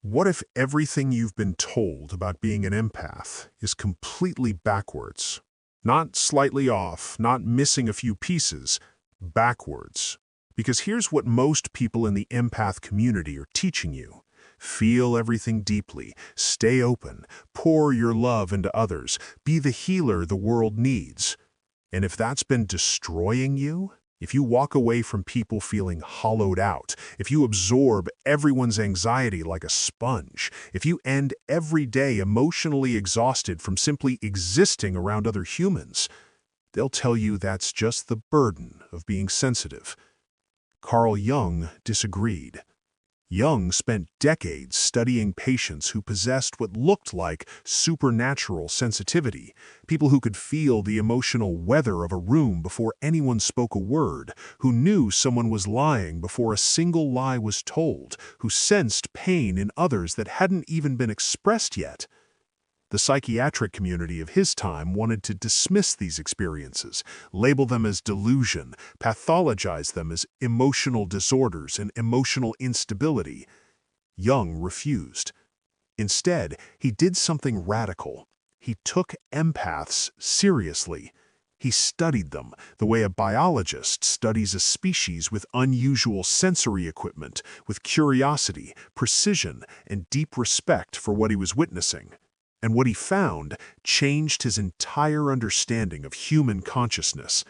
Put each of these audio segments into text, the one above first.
What if everything you've been told about being an empath is completely backwards? Not slightly off, not missing a few pieces, backwards. Because here's what most people in the empath community are teaching you. Feel everything deeply, stay open, pour your love into others, be the healer the world needs. And if that's been destroying you, if you walk away from people feeling hollowed out, if you absorb everyone's anxiety like a sponge, if you end every day emotionally exhausted from simply existing around other humans, they'll tell you that's just the burden of being sensitive. Carl Jung disagreed. Jung spent decades studying patients who possessed what looked like supernatural sensitivity, people who could feel the emotional weather of a room before anyone spoke a word, who knew someone was lying before a single lie was told, who sensed pain in others that hadn't even been expressed yet. The psychiatric community of his time wanted to dismiss these experiences, label them as delusion, pathologize them as emotional disorders and emotional instability. Jung refused. Instead, he did something radical. He took empaths seriously. He studied them the way a biologist studies a species with unusual sensory equipment, with curiosity, precision, and deep respect for what he was witnessing. And what he found changed his entire understanding of human consciousness.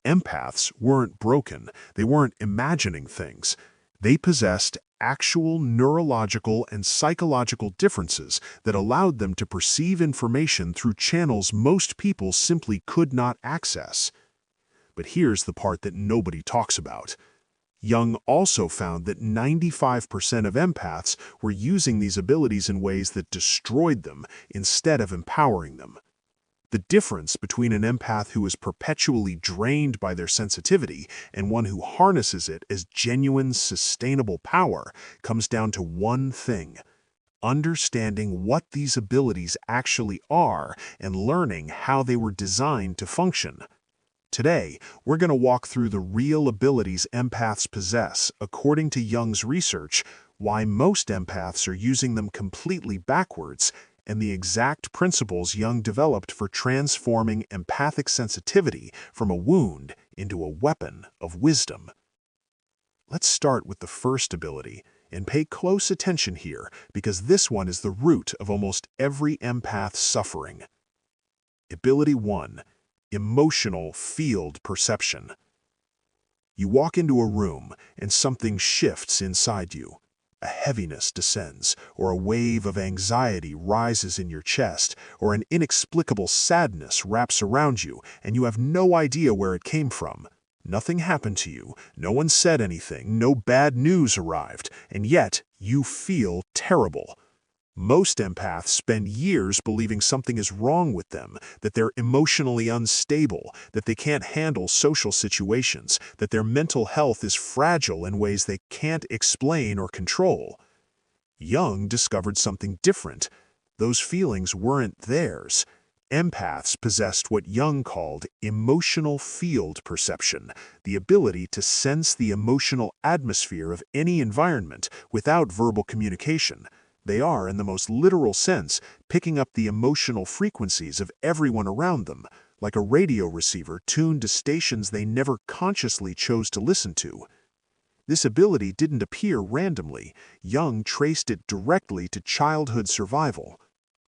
Empaths weren't broken, they weren't imagining things. They possessed actual neurological and psychological differences that allowed them to perceive information through channels most people simply could not access. But here's the part that nobody talks about. Jung also found that 95% of empaths were using these abilities in ways that destroyed them instead of empowering them. The difference between an empath who is perpetually drained by their sensitivity and one who harnesses it as genuine, sustainable power comes down to one thing: understanding what these abilities actually are and learning how they were designed to function. Today, we're going to walk through the real abilities empaths possess, according to Jung's research, why most empaths are using them completely backwards, and the exact principles Jung developed for transforming empathic sensitivity from a wound into a weapon of wisdom. Let's start with the first ability, and pay close attention here, because this one is the root of almost every empath's suffering. Ability 1. Emotional field perception. You walk into a room and something shifts inside you. A heaviness descends, or a wave of anxiety rises in your chest, or an inexplicable sadness wraps around you, and you have no idea where it came from. Nothing happened to you, no one said anything, no bad news arrived, and yet you feel terrible. Most empaths spend years believing something is wrong with them, that they're emotionally unstable, that they can't handle social situations, that their mental health is fragile in ways they can't explain or control. Jung discovered something different. Those feelings weren't theirs. Empaths possessed what Jung called emotional field perception, the ability to sense the emotional atmosphere of any environment without verbal communication. They are, in the most literal sense, picking up the emotional frequencies of everyone around them, like a radio receiver tuned to stations they never consciously chose to listen to. This ability didn't appear randomly. Jung traced it directly to childhood survival.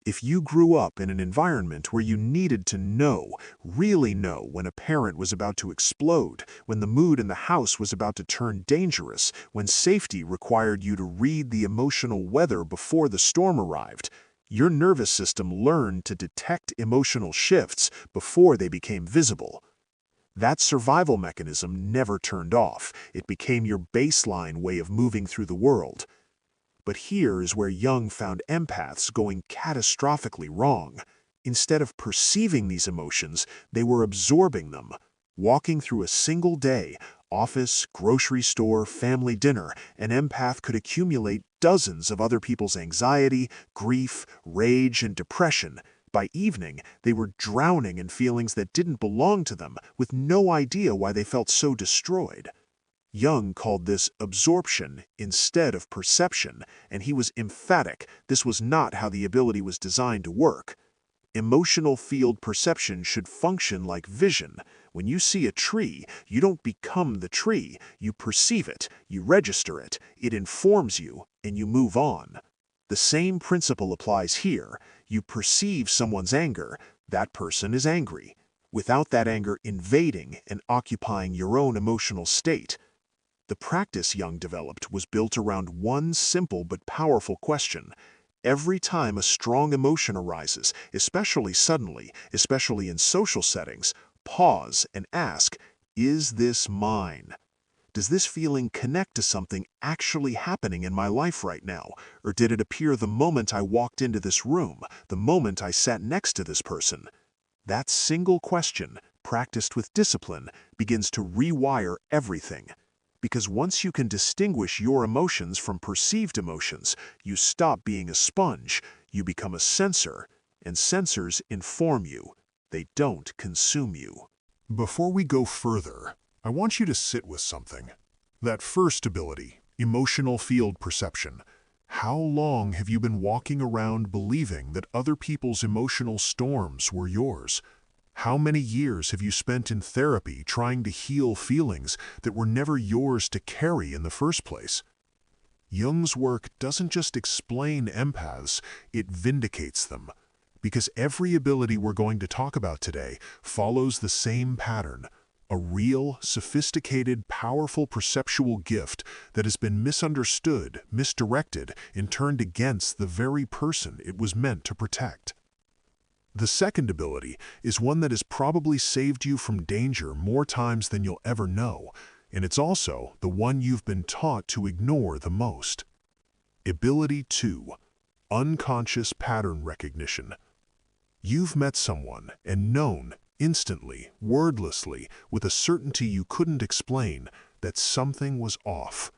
If you grew up in an environment where you needed to know, really know, when a parent was about to explode, when the mood in the house was about to turn dangerous, when safety required you to read the emotional weather before the storm arrived, your nervous system learned to detect emotional shifts before they became visible. That survival mechanism never turned off. It became your baseline way of moving through the world. But here is where Jung found empaths going catastrophically wrong. Instead of perceiving these emotions, they were absorbing them. Walking through a single day, office, grocery store, family dinner, an empath could accumulate dozens of other people's anxiety, grief, rage, and depression. By evening, they were drowning in feelings that didn't belong to them, with no idea why they felt so destroyed. Jung called this absorption instead of perception, and he was emphatic this was not how the ability was designed to work. Emotional field perception should function like vision. When you see a tree, you don't become the tree. You perceive it, you register it, it informs you, and you move on. The same principle applies here. You perceive someone's anger, that person is angry, without that anger invading and occupying your own emotional state. The practice Jung developed was built around one simple but powerful question. Every time a strong emotion arises, especially suddenly, especially in social settings, pause and ask, is this mine? Does this feeling connect to something actually happening in my life right now? Or did it appear the moment I walked into this room, the moment I sat next to this person? That single question, practiced with discipline, begins to rewire everything. Because once you can distinguish your emotions from perceived emotions, you stop being a sponge, you become a sensor, and sensors inform you. They don't consume you. Before we go further, I want you to sit with something. That first ability, emotional field perception. How long have you been walking around believing that other people's emotional storms were yours? How many years have you spent in therapy trying to heal feelings that were never yours to carry in the first place? Jung's work doesn't just explain empaths, it vindicates them. Because every ability we're going to talk about today follows the same pattern. A real, sophisticated, powerful perceptual gift that has been misunderstood, misdirected, and turned against the very person it was meant to protect. The second ability is one that has probably saved you from danger more times than you'll ever know, and it's also the one you've been taught to ignore the most. Ability 2. Unconscious pattern recognition. You've met someone and known, instantly, wordlessly, with a certainty you couldn't explain, that something was off.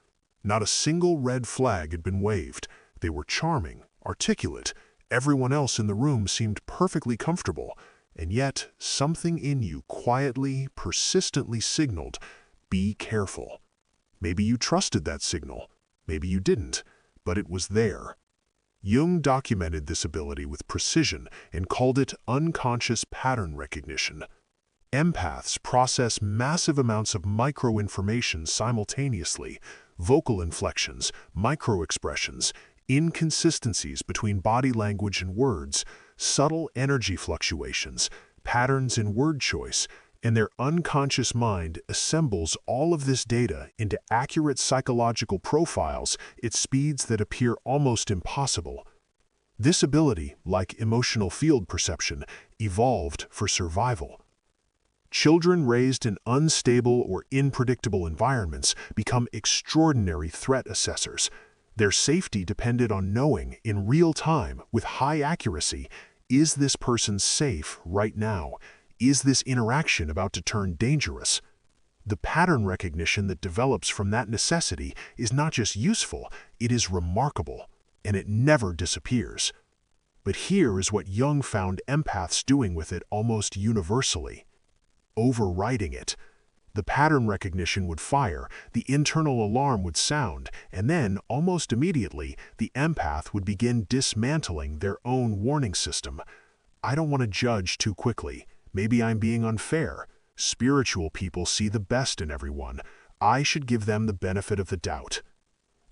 Not a single red flag had been waved. They were charming, articulate. Everyone else in the room seemed perfectly comfortable, and yet something in you quietly, persistently signaled, be careful. Maybe you trusted that signal, maybe you didn't, but it was there. Jung documented this ability with precision and called it unconscious pattern recognition. Empaths process massive amounts of micro-information simultaneously, vocal inflections, micro-expressions, inconsistencies between body language and words, subtle energy fluctuations, patterns in word choice, and their unconscious mind assembles all of this data into accurate psychological profiles at speeds that appear almost impossible. This ability, like emotional field perception, evolved for survival. Children raised in unstable or unpredictable environments become extraordinary threat assessors. Their safety depended on knowing, in real time, with high accuracy, is this person safe right now? Is this interaction about to turn dangerous? The pattern recognition that develops from that necessity is not just useful, it is remarkable, and it never disappears. But here is what Jung found empaths doing with it almost universally: overriding it. The pattern recognition would fire, the internal alarm would sound, and then, almost immediately, the empath would begin dismantling their own warning system. I don't want to judge too quickly. Maybe I'm being unfair. Spiritual people see the best in everyone. I should give them the benefit of the doubt.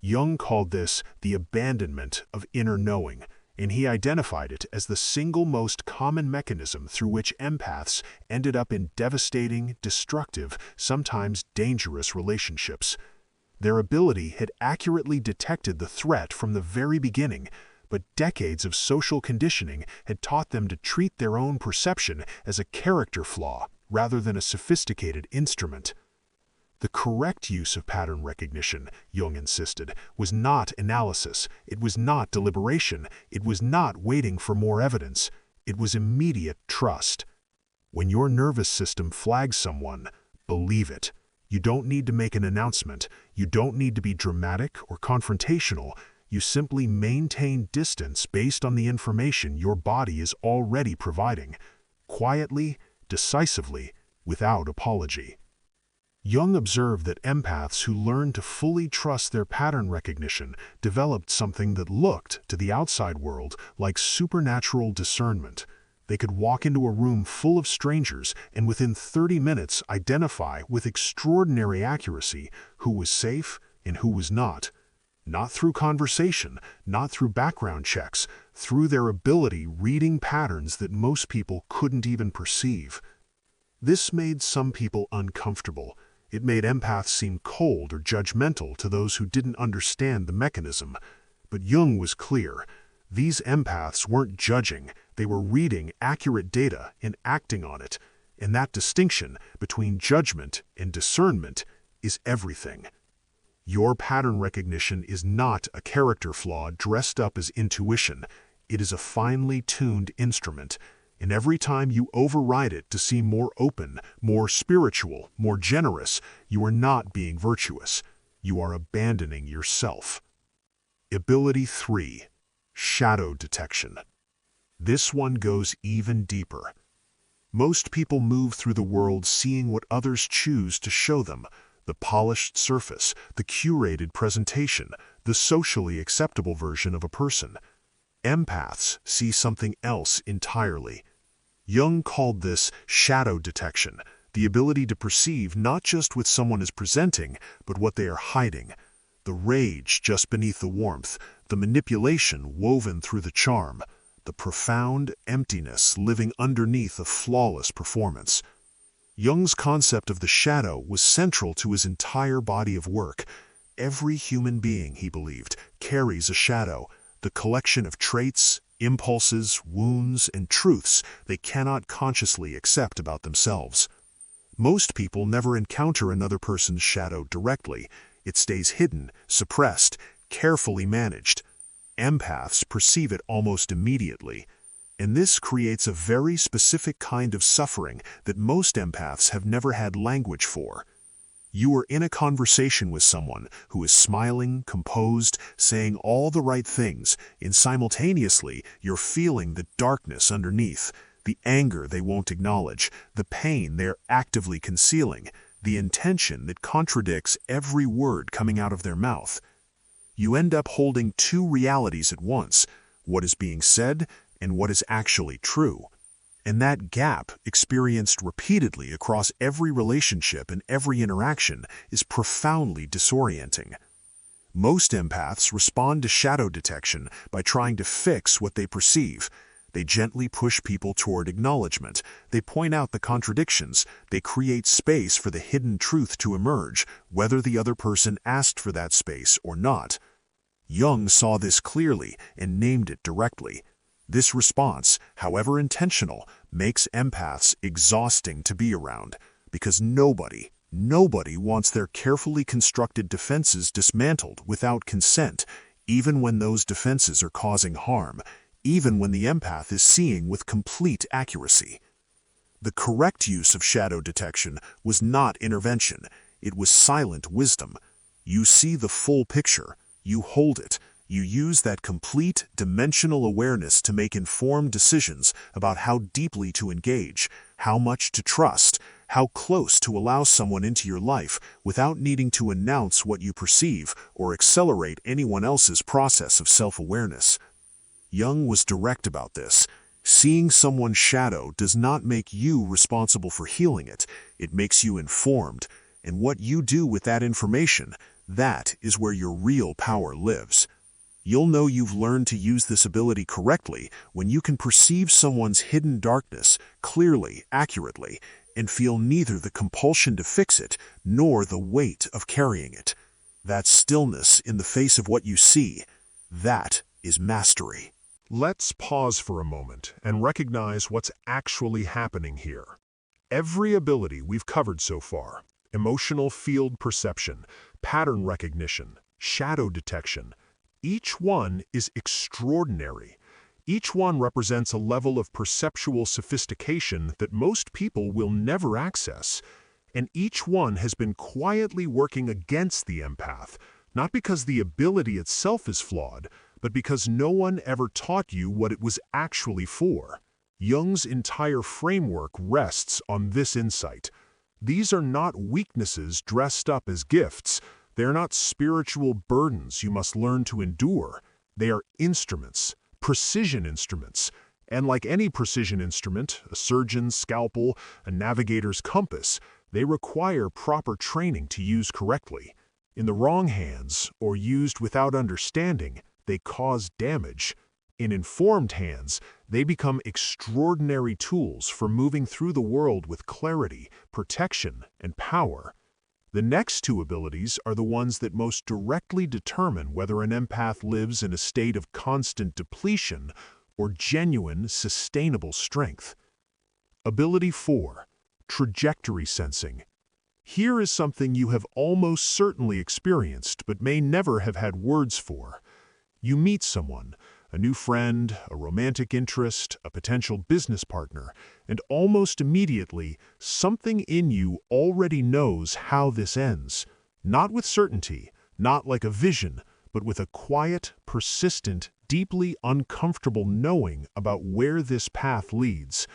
Jung called this the abandonment of inner knowing, and he identified it as the single most common mechanism through which empaths ended up in devastating, destructive, sometimes dangerous relationships. Their ability had accurately detected the threat from the very beginning, but decades of social conditioning had taught them to treat their own perception as a character flaw rather than a sophisticated instrument. The correct use of pattern recognition, Jung insisted, was not analysis, it was not deliberation, it was not waiting for more evidence, it was immediate trust. When your nervous system flags someone, believe it. You don't need to make an announcement, you don't need to be dramatic or confrontational, you simply maintain distance based on the information your body is already providing, quietly, decisively, without apology. Jung observed that empaths who learned to fully trust their pattern recognition developed something that looked, to the outside world, like supernatural discernment. They could walk into a room full of strangers and within 30 minutes identify with extraordinary accuracy who was safe and who was not. Not through conversation, not through background checks, through their ability reading patterns that most people couldn't even perceive. This made some people uncomfortable. It made empaths seem cold or judgmental to those who didn't understand the mechanism. But Jung was clear. These empaths weren't judging, they were reading accurate data and acting on it. And that distinction between judgment and discernment is everything. Your pattern recognition is not a character flaw dressed up as intuition. It is a finely tuned instrument. And every time you override it to seem more open, more spiritual, more generous, you are not being virtuous. You are abandoning yourself. Ability 3. Shadow detection. This one goes even deeper. Most people move through the world seeing what others choose to show them. The polished surface, the curated presentation, the socially acceptable version of a person. Empaths see something else entirely. Jung called this shadow detection, the ability to perceive not just what someone is presenting, but what they are hiding. The rage just beneath the warmth, the manipulation woven through the charm, the profound emptiness living underneath a flawless performance. Jung's concept of the shadow was central to his entire body of work. Every human being, he believed, carries a shadow, the collection of traits, impulses, wounds, and truths they cannot consciously accept about themselves. Most people never encounter another person's shadow directly. It stays hidden, suppressed, carefully managed. Empaths perceive it almost immediately, and this creates a very specific kind of suffering that most empaths have never had language for. You are in a conversation with someone who is smiling, composed, saying all the right things, and simultaneously you're feeling the darkness underneath, the anger they won't acknowledge, the pain they're actively concealing, the intention that contradicts every word coming out of their mouth. You end up holding two realities at once, what is being said and what is actually true. And that gap, experienced repeatedly across every relationship and every interaction, is profoundly disorienting. Most empaths respond to shadow detection by trying to fix what they perceive. They gently push people toward acknowledgement. They point out the contradictions. They create space for the hidden truth to emerge, whether the other person asked for that space or not. Jung saw this clearly and named it directly. This response, however intentional, makes empaths exhausting to be around, because nobody wants their carefully constructed defenses dismantled without consent, even when those defenses are causing harm, even when the empath is seeing with complete accuracy. The correct use of shadow detection was not intervention, it was silent wisdom. You see the full picture, you hold it. You use that complete dimensional awareness to make informed decisions about how deeply to engage, how much to trust, how close to allow someone into your life without needing to announce what you perceive or accelerate anyone else's process of self-awareness. Jung was direct about this. Seeing someone's shadow does not make you responsible for healing it. It makes you informed. And what you do with that information, that is where your real power lives. You'll know you've learned to use this ability correctly when you can perceive someone's hidden darkness clearly, accurately, and feel neither the compulsion to fix it nor the weight of carrying it. That stillness in the face of what you see, that is mastery. Let's pause for a moment and recognize what's actually happening here. Every ability we've covered so far, emotional field perception, pattern recognition, shadow detection, each one is extraordinary. Each one represents a level of perceptual sophistication that most people will never access. And each one has been quietly working against the empath, not because the ability itself is flawed, but because no one ever taught you what it was actually for. Jung's entire framework rests on this insight. These are not weaknesses dressed up as gifts. They are not spiritual burdens you must learn to endure. They are instruments, precision instruments. And like any precision instrument, a surgeon's scalpel, a navigator's compass, they require proper training to use correctly. In the wrong hands, or used without understanding, they cause damage. In informed hands, they become extraordinary tools for moving through the world with clarity, protection, and power. The next two abilities are the ones that most directly determine whether an empath lives in a state of constant depletion or genuine, sustainable strength. Ability 4. Trajectory sensing. Here is something you have almost certainly experienced but may never have had words for. You meet someone, a new friend, a romantic interest, a potential business partner, and almost immediately, something in you already knows how this ends. Not with certainty, not like a vision, but with a quiet, persistent, deeply uncomfortable knowing about where this path leads.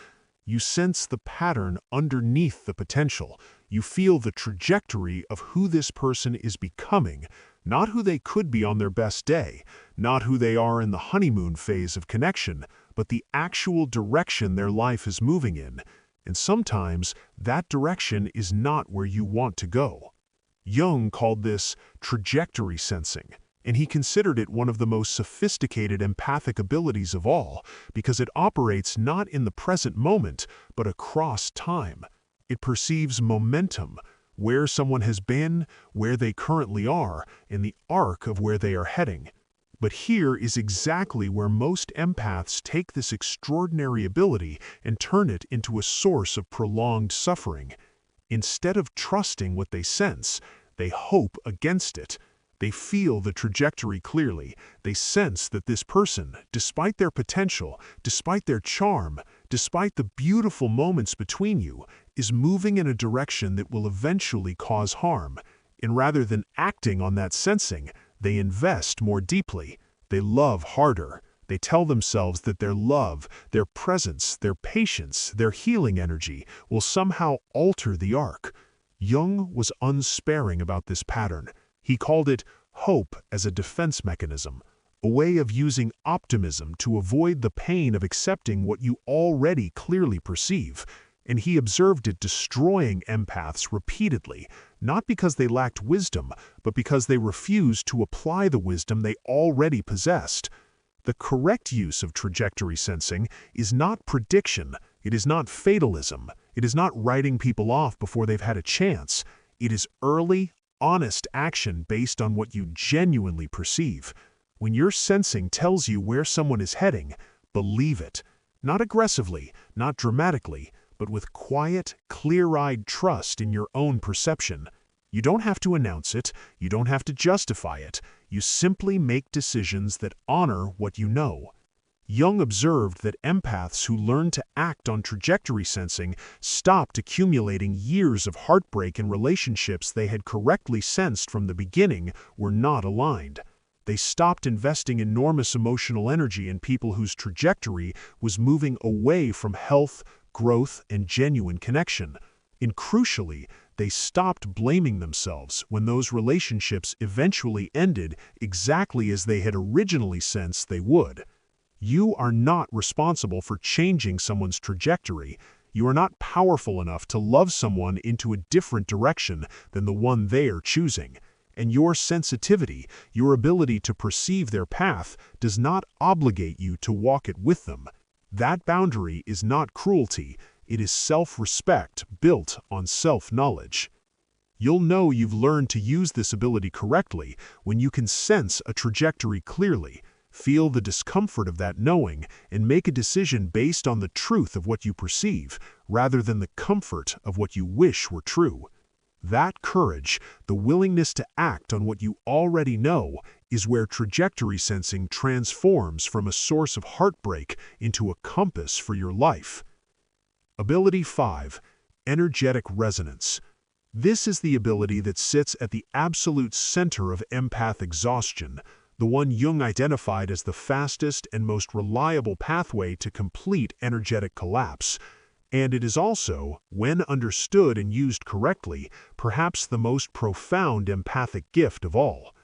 You sense the pattern underneath the potential. You feel the trajectory of who this person is becoming, not who they could be on their best day, not who they are in the honeymoon phase of connection, but the actual direction their life is moving in. And sometimes that direction is not where you want to go. Jung called this trajectory sensing, and he considered it one of the most sophisticated empathic abilities of all because it operates not in the present moment, but across time. It perceives momentum, where someone has been, where they currently are, and the arc of where they are heading. But here is exactly where most empaths take this extraordinary ability and turn it into a source of prolonged suffering. Instead of trusting what they sense, they hope against it. They feel the trajectory clearly. They sense that this person, despite their potential, despite their charm, despite the beautiful moments between you, is moving in a direction that will eventually cause harm. And rather than acting on that sensing, they invest more deeply. They love harder. They tell themselves that their love, their presence, their patience, their healing energy will somehow alter the arc. Jung was unsparing about this pattern. He called it hope as a defense mechanism, a way of using optimism to avoid the pain of accepting what you already clearly perceive. And he observed it destroying empaths repeatedly, not because they lacked wisdom, but because they refused to apply the wisdom they already possessed. The correct use of trajectory sensing is not prediction, it is not fatalism, it is not writing people off before they've had a chance. It is early, honest action based on what you genuinely perceive. When your sensing tells you where someone is heading, believe it. Not aggressively, not dramatically, but with quiet, clear-eyed trust in your own perception. You don't have to announce it, you don't have to justify it, you simply make decisions that honor what you know. Jung observed that empaths who learned to act on trajectory sensing stopped accumulating years of heartbreak in relationships they had correctly sensed from the beginning were not aligned. They stopped investing enormous emotional energy in people whose trajectory was moving away from health, growth, and genuine connection. And crucially, they stopped blaming themselves when those relationships eventually ended exactly as they had originally sensed they would. You are not responsible for changing someone's trajectory. You are not powerful enough to love someone into a different direction than the one they are choosing. And your sensitivity, your ability to perceive their path, does not obligate you to walk it with them. That boundary is not cruelty, it is self-respect built on self-knowledge. You'll know you've learned to use this ability correctly when you can sense a trajectory clearly, feel the discomfort of that knowing, and make a decision based on the truth of what you perceive, rather than the comfort of what you wish were true. That courage, the willingness to act on what you already know, is where trajectory sensing transforms from a source of heartbreak into a compass for your life. Ability 5. Energetic resonance. This is the ability that sits at the absolute center of empath exhaustion, the one Jung identified as the fastest and most reliable pathway to complete energetic collapse. And it is also, when understood and used correctly, perhaps the most profound empathic gift of all.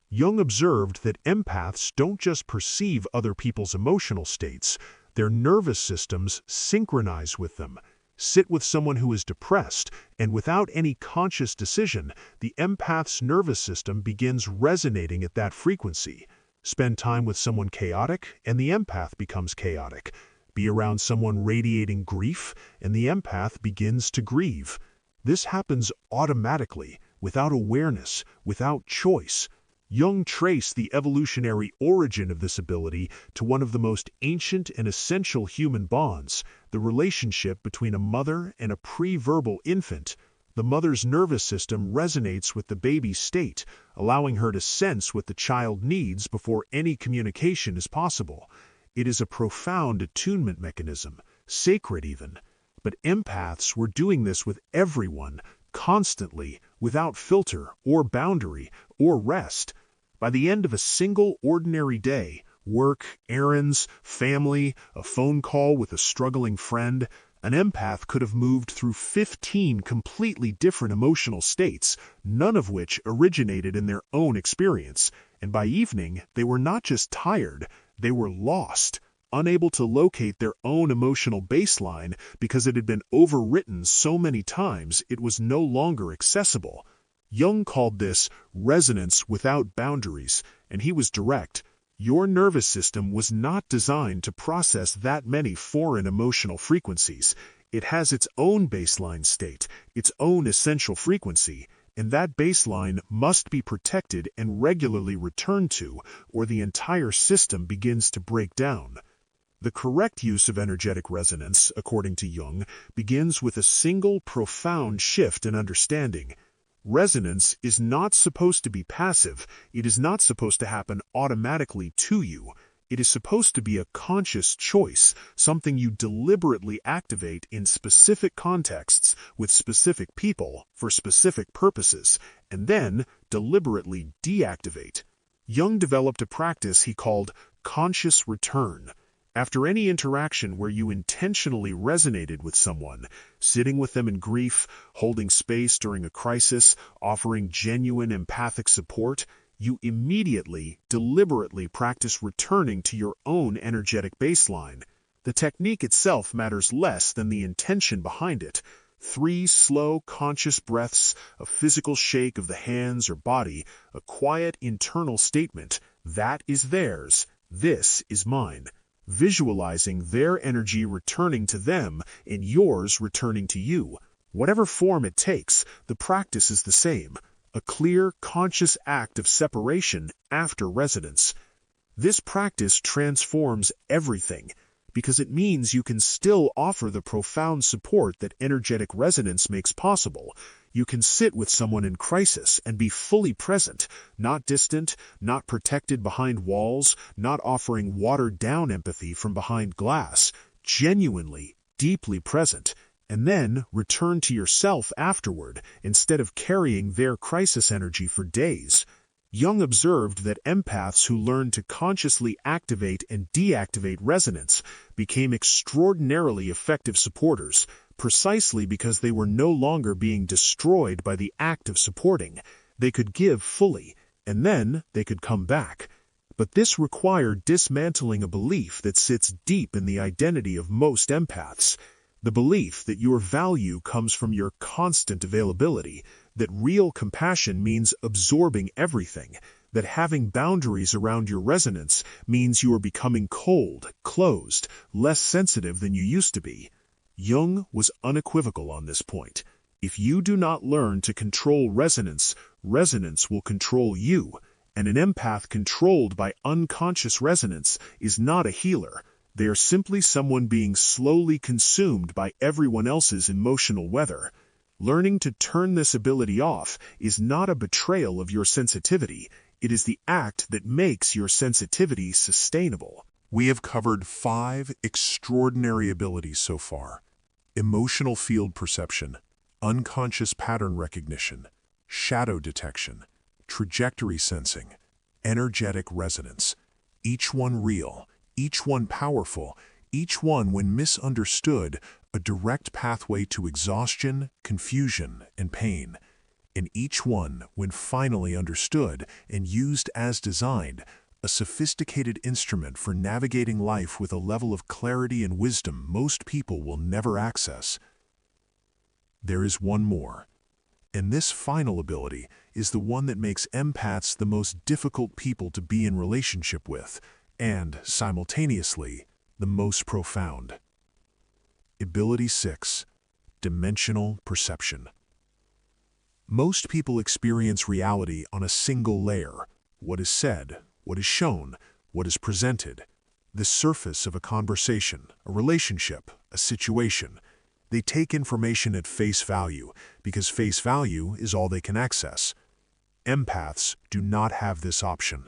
Jung observed that empaths don't just perceive other people's emotional states, their nervous systems synchronize with them. Sit with someone who is depressed, and without any conscious decision, the empath's nervous system begins resonating at that frequency. Spend time with someone chaotic, and the empath becomes chaotic. Be around someone radiating grief, and the empath begins to grieve. This happens automatically, without awareness, without choice. Jung traced the evolutionary origin of this ability to one of the most ancient and essential human bonds, the relationship between a mother and a pre-verbal infant. The mother's nervous system resonates with the baby's state, allowing her to sense what the child needs before any communication is possible. It is a profound attunement mechanism, sacred even. But empaths were doing this with everyone, constantly, without filter or boundary or rest. By the end of a single ordinary day, work, errands, family, a phone call with a struggling friend, an empath could have moved through 15 completely different emotional states, none of which originated in their own experience. And by evening, they were not just tired, they were lost, unable to locate their own emotional baseline because it had been overwritten so many times it was no longer accessible. Jung called this resonance without boundaries, and he was direct. Your nervous system was not designed to process that many foreign emotional frequencies. It has its own baseline state, its own essential frequency, and that baseline must be protected and regularly returned to, or the entire system begins to break down. The correct use of energetic resonance, according to Jung, begins with a single profound shift in understanding. Resonance is not supposed to be passive. It is not supposed to happen automatically to you. It is supposed to be a conscious choice, something you deliberately activate in specific contexts with specific people for specific purposes, and then deliberately deactivate. Jung developed a practice he called conscious return. After any interaction where you intentionally resonated with someone, sitting with them in grief, holding space during a crisis, offering genuine empathic support, you immediately, deliberately practice returning to your own energetic baseline. The technique itself matters less than the intention behind it. 3 slow, conscious breaths, a physical shake of the hands or body, a quiet internal statement, that is theirs, this is mine. Visualizing their energy returning to them and yours returning to you. Whatever form it takes, the practice is the same, a clear, conscious act of separation after resonance. This practice transforms everything, because it means you can still offer the profound support that energetic resonance makes possible. You can sit with someone in crisis and be fully present, not distant, not protected behind walls, not offering watered-down empathy from behind glass, genuinely, deeply present, and then return to yourself afterward instead of carrying their crisis energy for days. Jung observed that empaths who learned to consciously activate and deactivate resonance became extraordinarily effective supporters, precisely because they were no longer being destroyed by the act of supporting. They could give fully, and then they could come back. But this required dismantling a belief that sits deep in the identity of most empaths. The belief that your value comes from your constant availability, that real compassion means absorbing everything, that having boundaries around your resonance means you are becoming cold, closed, less sensitive than you used to be. Jung was unequivocal on this point. If you do not learn to control resonance, resonance will control you, and an empath controlled by unconscious resonance is not a healer. They are simply someone being slowly consumed by everyone else's emotional weather. Learning to turn this ability off is not a betrayal of your sensitivity. It is the act that makes your sensitivity sustainable. We have covered 5 extraordinary abilities so far: emotional field perception, unconscious pattern recognition, shadow detection, trajectory sensing, energetic resonance. Each one real, each one powerful, each one, when misunderstood, a direct pathway to exhaustion, confusion, and pain. And each one, when finally understood and used as designed, a sophisticated instrument for navigating life with a level of clarity and wisdom most people will never access. There is one more. And this final ability is the one that makes empaths the most difficult people to be in relationship with, and, simultaneously, the most profound. Ability 6. Dimensional perception. Most people experience reality on a single layer: what is said, what is shown, what is presented. The surface of a conversation, a relationship, a situation. They take information at face value, because face value is all they can access. Empaths do not have this option.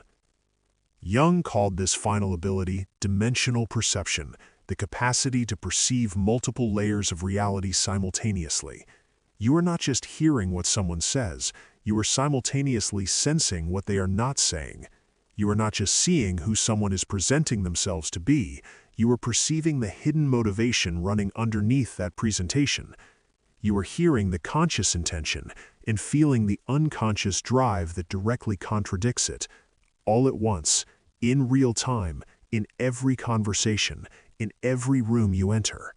Jung called this final ability dimensional perception, the capacity to perceive multiple layers of reality simultaneously. You are not just hearing what someone says, you are simultaneously sensing what they are not saying. You are not just seeing who someone is presenting themselves to be, you are perceiving the hidden motivation running underneath that presentation. You are hearing the conscious intention and feeling the unconscious drive that directly contradicts it, all at once, in real time, in every conversation, in every room you enter.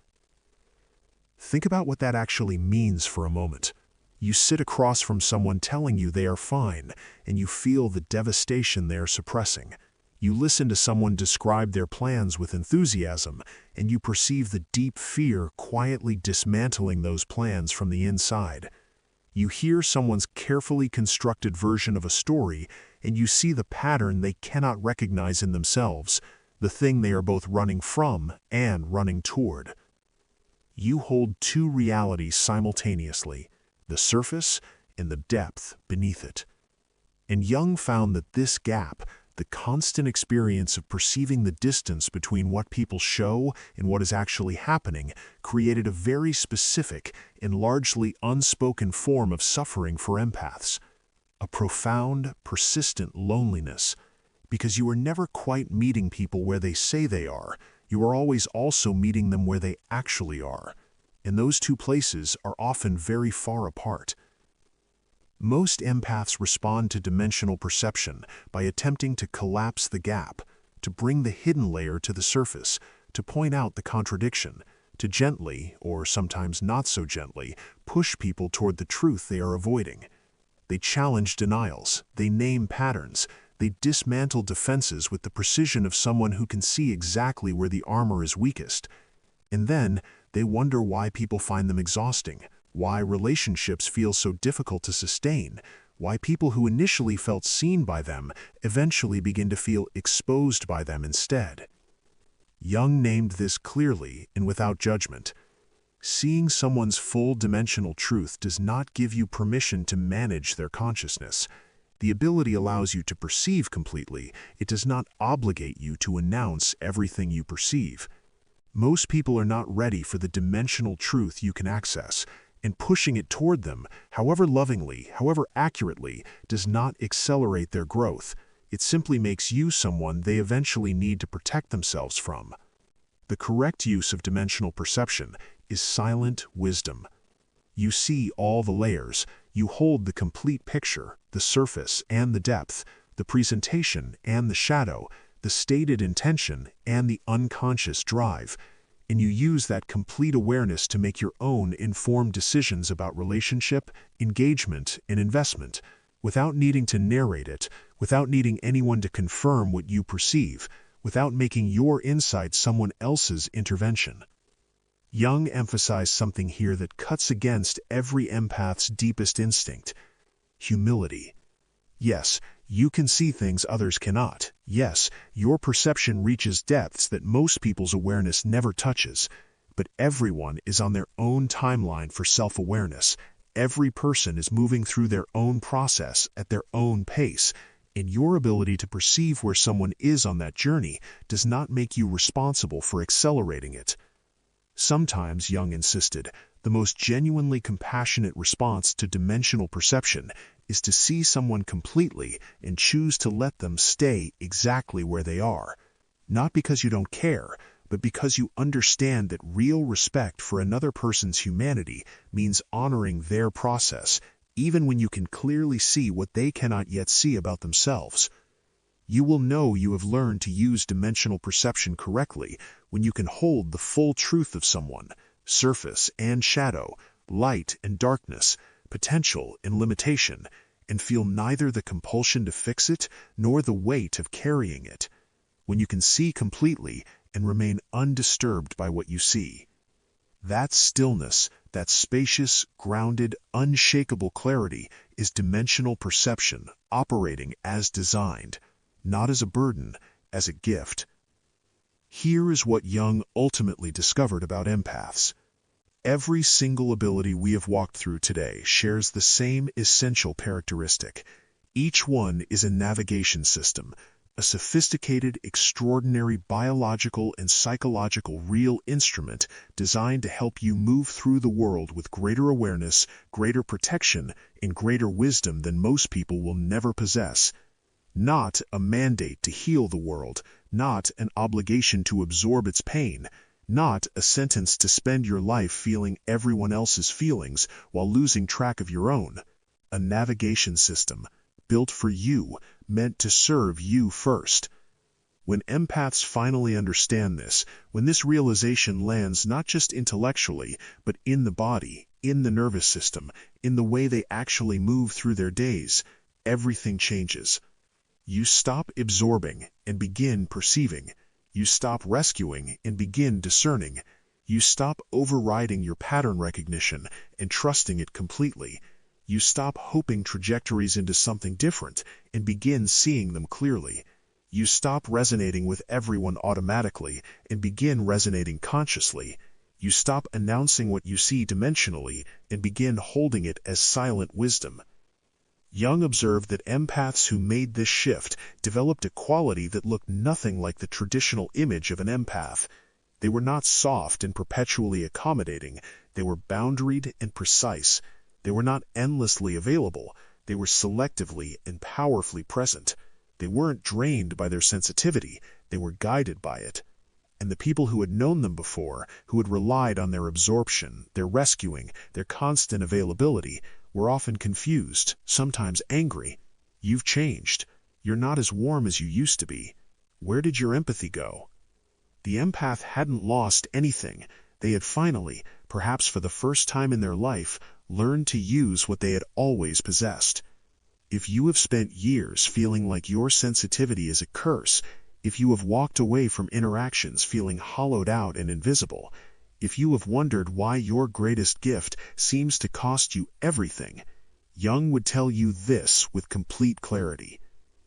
Think about what that actually means for a moment. You sit across from someone telling you they are fine, and you feel the devastation they are suppressing. You listen to someone describe their plans with enthusiasm, and you perceive the deep fear quietly dismantling those plans from the inside. You hear someone's carefully constructed version of a story, and you see the pattern they cannot recognize in themselves, the thing they are both running from and running toward. You hold two realities simultaneously: the surface and the depth beneath it. And Jung found that this gap, the constant experience of perceiving the distance between what people show and what is actually happening, created a very specific and largely unspoken form of suffering for empaths. A profound, persistent loneliness. Because you are never quite meeting people where they say they are, you are always also meeting them where they actually are. And those two places are often very far apart. Most empaths respond to dimensional perception by attempting to collapse the gap, to bring the hidden layer to the surface, to point out the contradiction, to gently, or sometimes not so gently, push people toward the truth they are avoiding. They challenge denials, they name patterns, they dismantle defenses with the precision of someone who can see exactly where the armor is weakest. And then, they wonder why people find them exhausting, why relationships feel so difficult to sustain, why people who initially felt seen by them eventually begin to feel exposed by them instead. Jung named this clearly and without judgment. Seeing someone's full dimensional truth does not give you permission to manage their consciousness. The ability allows you to perceive completely. It does not obligate you to announce everything you perceive. Most people are not ready for the dimensional truth you can access, and pushing it toward them, however lovingly, however accurately, does not accelerate their growth. It simply makes you someone they eventually need to protect themselves from. The correct use of dimensional perception is silent wisdom. You see all the layers, you hold the complete picture, the surface and the depth, the presentation and the shadow, the stated intention and the unconscious drive, and you use that complete awareness to make your own informed decisions about relationship, engagement, and investment, without needing to narrate it, without needing anyone to confirm what you perceive, without making your insight someone else's intervention. Jung emphasized something here that cuts against every empath's deepest instinct: humility. Yes, you can see things others cannot. Yes, your perception reaches depths that most people's awareness never touches. But everyone is on their own timeline for self-awareness. Every person is moving through their own process at their own pace, and your ability to perceive where someone is on that journey does not make you responsible for accelerating it. Sometimes, Jung insisted, the most genuinely compassionate response to dimensional perception is to see someone completely and choose to let them stay exactly where they are. Not because you don't care, but because you understand that real respect for another person's humanity means honoring their process, even when you can clearly see what they cannot yet see about themselves. You will know you have learned to use dimensional perception correctly when you can hold the full truth of someone, surface and shadow, light and darkness, potential and limitation, and feel neither the compulsion to fix it nor the weight of carrying it. When you can see completely and remain undisturbed by what you see. That stillness, that spacious, grounded, unshakable clarity is dimensional perception operating as designed. Not as a burden, as a gift. Here is what Jung ultimately discovered about empaths. Every single ability we have walked through today shares the same essential characteristic. Each one is a navigation system, a sophisticated, extraordinary biological and psychological real instrument designed to help you move through the world with greater awareness, greater protection, and greater wisdom than most people will never possess. Not a mandate to heal the world, not an obligation to absorb its pain, not a sentence to spend your life feeling everyone else's feelings while losing track of your own. A navigation system, built for you, meant to serve you first. When empaths finally understand this, when this realization lands not just intellectually, but in the body, in the nervous system, in the way they actually move through their days, everything changes. You stop absorbing and begin perceiving. You stop rescuing and begin discerning. You stop overriding your pattern recognition and trusting it completely. You stop hoping trajectories into something different and begin seeing them clearly. You stop resonating with everyone automatically and begin resonating consciously. You stop announcing what you see dimensionally and begin holding it as silent wisdom. Jung observed that empaths who made this shift developed a quality that looked nothing like the traditional image of an empath. They were not soft and perpetually accommodating. They were boundaried and precise. They were not endlessly available. They were selectively and powerfully present. They weren't drained by their sensitivity. They were guided by it. And the people who had known them before, who had relied on their absorption, their rescuing, their constant availability, were often confused, sometimes angry. You've changed. You're not as warm as you used to be. Where did your empathy go? The empath hadn't lost anything. They had finally, perhaps for the first time in their life, learned to use what they had always possessed. If you have spent years feeling like your sensitivity is a curse, if you have walked away from interactions feeling hollowed out and invisible, if you have wondered why your greatest gift seems to cost you everything, Jung would tell you this with complete clarity.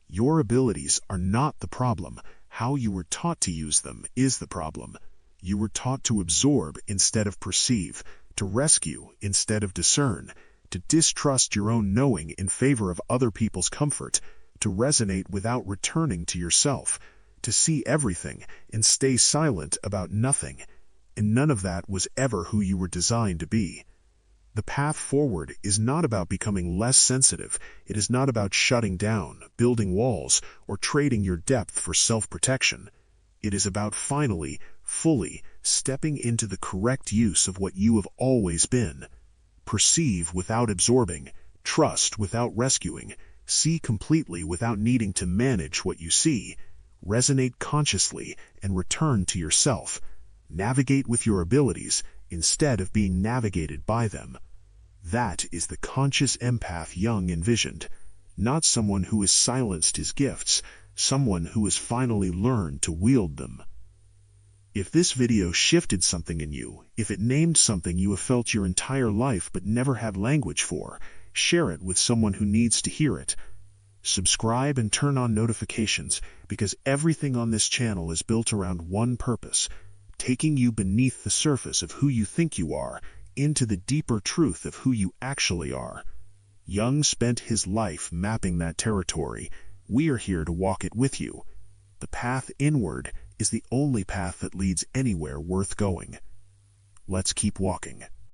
Your abilities are not the problem. How you were taught to use them is the problem. You were taught to absorb instead of perceive, to rescue instead of discern, to distrust your own knowing in favor of other people's comfort, to resonate without returning to yourself, to see everything and stay silent about nothing. And none of that was ever who you were designed to be. The path forward is not about becoming less sensitive. It is not about shutting down, building walls, or trading your depth for self-protection. It is about finally, fully, stepping into the correct use of what you have always been. Perceive without absorbing, trust without rescuing, see completely without needing to manage what you see, resonate consciously and return to yourself. Navigate with your abilities instead of being navigated by them. That is the conscious empath Jung envisioned, not someone who has silenced his gifts, someone who has finally learned to wield them. If this video shifted something in you, if it named something you have felt your entire life but never had language for, share it with someone who needs to hear it. Subscribe and turn on notifications, because everything on this channel is built around one purpose: taking you beneath the surface of who you think you are, into the deeper truth of who you actually are. Jung spent his life mapping that territory. We are here to walk it with you. The path inward is the only path that leads anywhere worth going. Let's keep walking.